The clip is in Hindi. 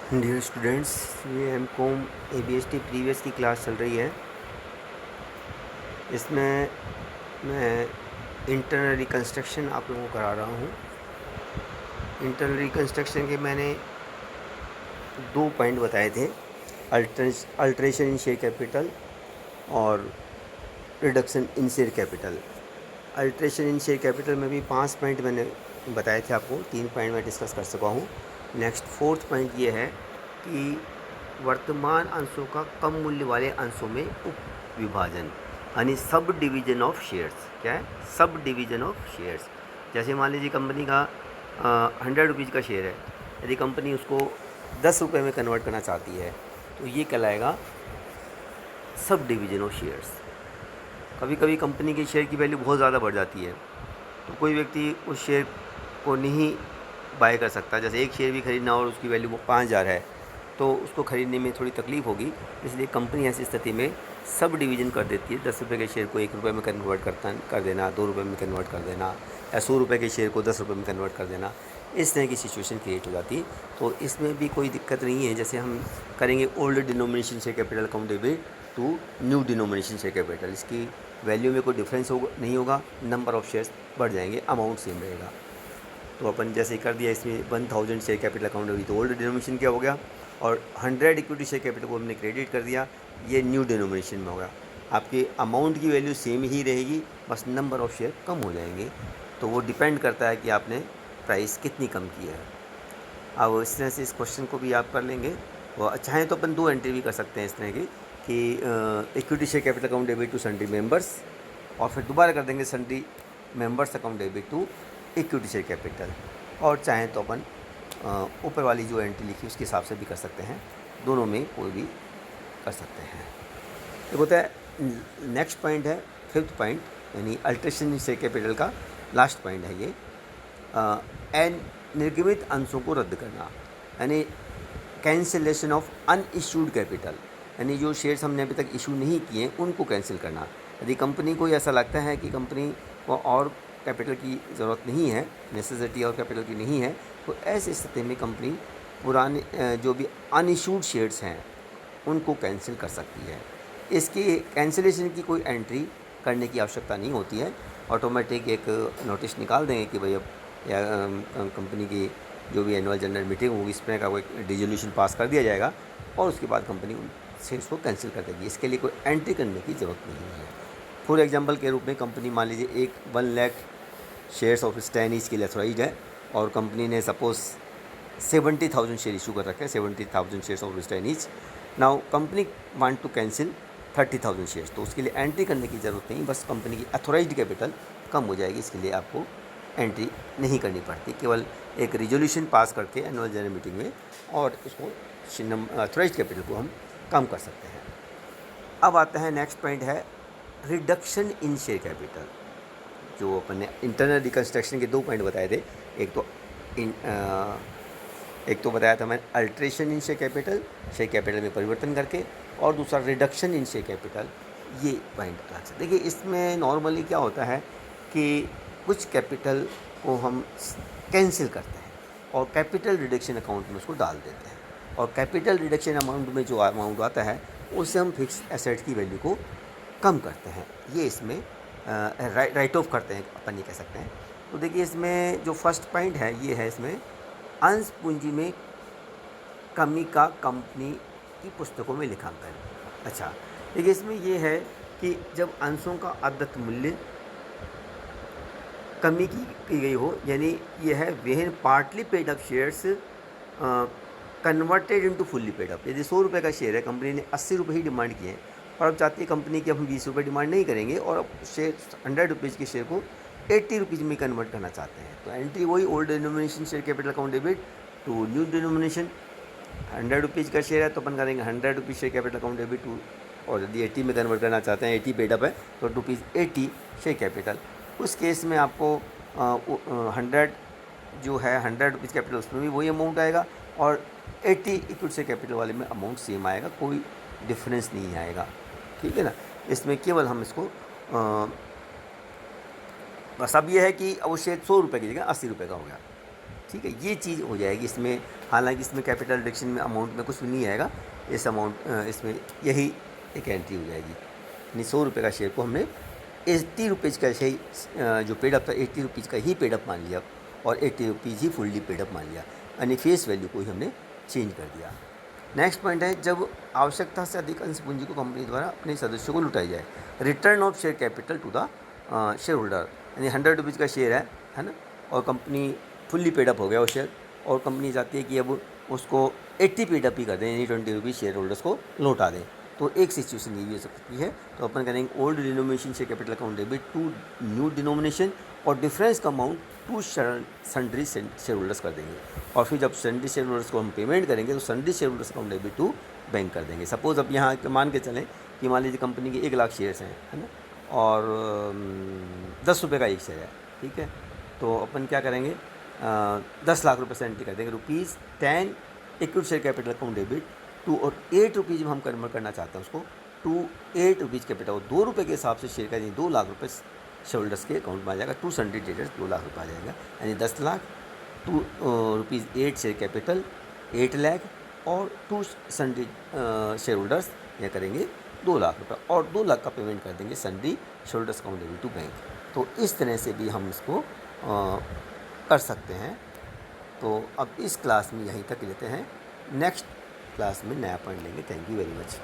डियर स्टूडेंट्स, ये एम कॉम ABST प्रीवियस की क्लास चल रही है। इसमें मैं इंटरनल रिकन्स्ट्रक्शन आप लोगों को करा रहा हूँ। इंटरनल रिकन्स्ट्रक्शन के मैंने 2 पॉइंट बताए थे, अल्ट्रेशन इन शेयर कैपिटल और reduction in share capital. Alteration in share capital में भी 5 पॉइंट मैंने बताए थे आपको, 3 पॉइंट मैं डिस्कस कर सका हूँ। नेक्स्ट 4th पॉइंट ये है कि वर्तमान अंशों का कम मूल्य वाले अंशों में उप विभाजन, यानी सब डिवीजन ऑफ शेयर्स। क्या है? Sub division of shares. जैसे मान लीजिए कंपनी का 100 रुपीज़ का शेयर है, यदि कंपनी उसको 10 रुपये में कन्वर्ट करना चाहती है तो ये कहलाएगा सब डिवीजन ऑफ शेयर्स। कभी कभी कंपनी के शेयर की वैल्यू बहुत ज़्यादा बढ़ जाती है तो कोई व्यक्ति उस शेयर को नहीं बाय कर सकता। जैसे एक शेयर भी खरीदना और उसकी वैल्यू 5,000 है तो उसको ख़रीदने में थोड़ी तकलीफ़ होगी, इसलिए कंपनी ऐसी स्थिति में सब डिवीज़न कर देती है। 10 रुपये के शेयर को 1 रुपये में कन्वर्ट कर देना, 2 रुपये में कन्वर्ट कर देना, या 100 रुपये के शेयर को 10 रुपये में कन्वर्ट कर देना। इस तरह की सिचुएशन क्रिएट हो जाती है। तो इसमें भी कोई दिक्कत नहीं है। जैसे हम करेंगे old denomination share capital account debit to new denomination share capital, इसकी वैल्यू में कोई डिफरेंस नहीं होगा, नंबर ऑफ़ शेयर्स बढ़ जाएंगे, अमाउंट सेम रहेगा। तो अपन जैसे ही कर दिया, इसमें 1000 शेयर कैपिटल अकाउंट होगी तो ओल्ड डिनोमिनेशन क्या हो गया, और 100 इक्विटी शेयर कैपिटल को हमने क्रेडिट कर दिया, ये न्यू डिनोमिनेशन में होगा। आपकी अमाउंट की वैल्यू सेम ही रहेगी, बस नंबर ऑफ़ शेयर कम हो जाएंगे। तो वो डिपेंड करता है कि आपने प्राइस कितनी कम की है। अब इस तरह से इस क्वेश्चन को भी आप कर लेंगे। वो चाहें तो अपन 2 एंट्री भी कर सकते हैं इस तरह की कि equity share capital account debit to sundry members, और फिर दोबारा कर देंगे sundry members account debit to equity share capital. और चाहें तो अपन ऊपर वाली जो एंट्री लिखी उसके हिसाब से भी कर सकते हैं, दोनों में कोई भी कर सकते हैं। तो होता है नेक्स्ट पॉइंट है 5th पॉइंट, यानी अल्ट्रेशन इन शेयर कैपिटल का लास्ट पॉइंट है ये। एन निर्गमित अंशों को रद्द करना, यानी कैंसिलेशन ऑफ अनइश्यूड कैपिटल, यानी जो शेयर्स हमने अभी तक इशू नहीं किए उनको कैंसिल करना। यदि कंपनी को ऐसा लगता है कि कंपनी को और कैपिटल की ज़रूरत नहीं है, नेसेसिटी और कैपिटल की नहीं है, तो ऐसी स्थिति में कंपनी पुराने जो भी अनइशूड शेयर्स हैं उनको कैंसिल कर सकती है। इसकी कैंसिलेशन की कोई एंट्री करने की आवश्यकता नहीं होती है, ऑटोमेटिक एक नोटिस निकाल देंगे कि भाई अब या कंपनी की जो भी एनुअल जनरल मीटिंग होगी इसमें का कोई डिसोल्यूशन पास कर दिया जाएगा और उसके बाद कंपनी उन शेयर्स को कैंसिल कर देगी। इसके लिए कोई एंट्री करने की ज़रूरत नहीं है। फॉर एग्जांपल के रूप में कंपनी मान लीजिए 1 lakh shares of stand each के लिए अथोराइज्ड है और कंपनी ने सपोज 70,000 शेयर इशू कर रखे हैं, 70,000 shares of stand each. Now company want to cancel 30,000 shares, तो उसके लिए एंट्री करने की ज़रूरत नहीं, बस कंपनी की अथोराइज्ड कैपिटल कम हो जाएगी, इसके लिए आपको एंट्री नहीं करनी पड़ती, केवल एक रिजोल्यूशन पास करके एनुअल जनरल मीटिंग में और उसको अथोराइज्ड कैपिटल को हम कम कर सकते हैं। अब आता है नेक्स्ट पॉइंट है रिडक्शन इन शेयर कैपिटल। जो अपन ने इंटरनल रिकन्स्ट्रक्शन के 2 पॉइंट बताए थे, एक तो बताया था मैंने अल्ट्रेशन इन शेयर कैपिटल में परिवर्तन करके, और दूसरा रिडक्शन इन शेयर कैपिटल, ये पॉइंट अलग से। देखिए इसमें नॉर्मली क्या होता है कि कुछ कैपिटल को हम कैंसिल करते हैं और कैपिटल रिडक्शन अकाउंट में उसको डाल देते हैं, और कैपिटल रिडक्शन अमाउंट में जो अमाउंट आता है उससे हम फिक्स एसेट की वैल्यू को कम करते हैं। ये इसमें राइट ऑफ करते हैं, अपन ये कह सकते हैं। तो देखिए इसमें जो फर्स्ट पॉइंट है ये है, इसमें अंश पूंजी में कमी का कंपनी की पुस्तकों में लेखांकन। अच्छा, देखिए इसमें ये है कि जब अंशों का अदत्त मूल्य कमी की गई हो, यानी ये है when partly paid up shares converted into fully paid up. यदि 100 रुपये का शेयर है, कंपनी ने 80 रुपये ही डिमांड किए हैं और अब चाहती है कंपनी कि अब हम 20 रुपये डिमांड नहीं करेंगे और अब शेयर 100 रुपीज़ के शेयर को 80 रुपीज़ में कन्वर्ट करना चाहते हैं, तो एंट्री वही old denomination share capital account debit to new denomination. 100 rupees का शेयर है तो अपन करेंगे 100 rupees share capital account debit to, और यदि 80 में कन्वर्ट करना चाहते हैं, 80 पेड अप है तो ₹80 शेयर कैपिटल। उस केस में आपको 100 जो है 100 रुपीज़ कैपिटल उसमें भी वही अमाउंट आएगा और 80 इक्विटी शेयर कैपिटल वाले में अमाउंट सेम आएगा, कोई डिफरेंस नहीं आएगा। ठीक है ना। इसमें केवल हम इसको बस अब ये है कि अब वो शेयर 100 रुपये की जगह 80 रुपये का हो गया। ठीक है, ये चीज़ हो जाएगी इसमें। हालांकि इसमें कैपिटल रिडक्शन में अमाउंट में कुछ भी नहीं आएगा, इस अमाउंट इसमें यही एक एंट्री हो जाएगी। यानी 100 रुपये का शेयर को हमने 80 रुपीज़ का सही जो पेडअप था 80 रुपीज़ का ही पेडअप मान लिया और 80 रुपीज़ ही फुल्ली पेडअप मान लिया, यानी फेस वैल्यू को ही हमने चेंज कर दिया। नेक्स्ट पॉइंट है, जब आवश्यकता से अधिक अंश पूंजी को कंपनी द्वारा अपने सदस्यों को लुटाई जाए, return of share capital to the share holder. यानी 100 रुपीज़ का शेयर है ना, और कंपनी फुल्ली पेडअप हो गया वो शेयर, और कंपनी चाहती है कि अब उसको 80 पेडअप ही कर दें, यानी 20 रुपीज़ शेयर होल्डर्स को लौटा दें। तो एक सिचुएशन ये भी हो सकती है। तो अपन करेंगे old denomination share capital account debit to new denomination, और डिफरेंस का amount to sundry share holders कर देंगे। और फिर जब सन्ड्री शेयर होल्डर्स को हम पेमेंट करेंगे तो sundry share holders account debit to bank कर देंगे। सपोज़ अब यहाँ मान के चलें कि मान लीजिए कंपनी के 1 लाख शेयर्स हैं, है ना, और 10 रुपये का एक शेयर है, ठीक है। तो अपन क्या करेंगे, 10 लाख रुपये से एंट्री कर देंगे, ₹10 equity share capital account debit to, और 8 रुपीज़ में हम कन्वर्ट करना चाहते हैं उसको टू 8 रुपीज़ कैपिटल, 2 रुपये के हिसाब से शेयर का, यानी 2 लाख रुपये शेयर होल्डर्स के अकाउंट में आ जाएगा। टू सन्ड्री ट्रेडर्स 2 लाख रुपये आ जाएगा, यानी 10 लाख, ₹8 शेयर कैपिटल 8 लाख, और 2 सन्ड्री शेयर होल्डर्स यह करेंगे 2 लाख रुपये, और 2 लाख का पेमेंट कर देंगे sundry share holders account debit to bank. तो इस तरह से भी हम इसको कर सकते हैं। तो अब इस क्लास में यहीं तक लेते हैं, नेक्स्ट क्लास में नया पॉइंट लेंगे। Thank you very much.